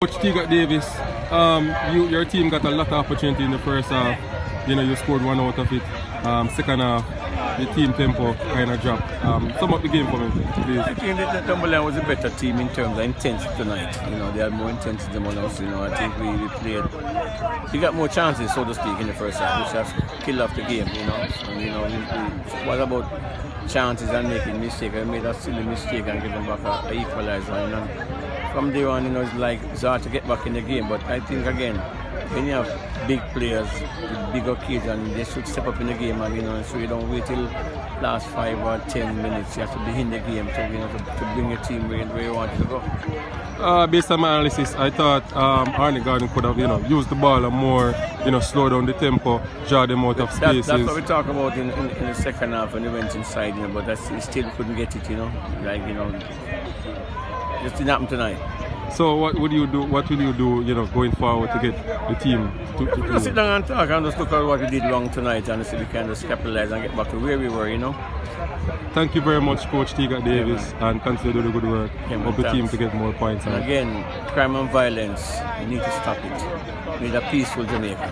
Coach Teagat Davis, your team got a lot of opportunity in the first half. You know, you scored one out of it. Second half, the team tempo kind of dropped. Sum up the game for me, please. I think that Cumberland was a better team in terms of intensity tonight. You know, they had more intensity than us. You know, I think we played. We got more chances, so to speak, in the first half, which has killed off the game. You know, and you know, what about chances and making mistakes? I made a silly mistake and giving back a equalizer. You know, from day on, you know, it's hard to get back in the game. But I think again, when you have big players with bigger kids, and they should step up in the game, and you know, so you don't wait till last 5 or 10 minutes. You have to be in the game to, you know, to bring your team where you want it to go. Based on my analysis, I thought Arnett could have, you know, used the ball and more, you know, slow down the tempo, draw them out of spaces. That's what we talk about in the second half when we went inside, you know, but he still couldn't get it, you know, like, you know, just didn't happen tonight. So what would you do? What will you do? You know, going forward to get the team to just sit down and talk and just look at what we did wrong tonight, and see if we can just capitalize and get back to where we were. You know. Thank you very much, Coach Teagat Davis, and continue to do the good work of the team to get more points. And again, crime and violence, we need to stop it. We need a peaceful Jamaica.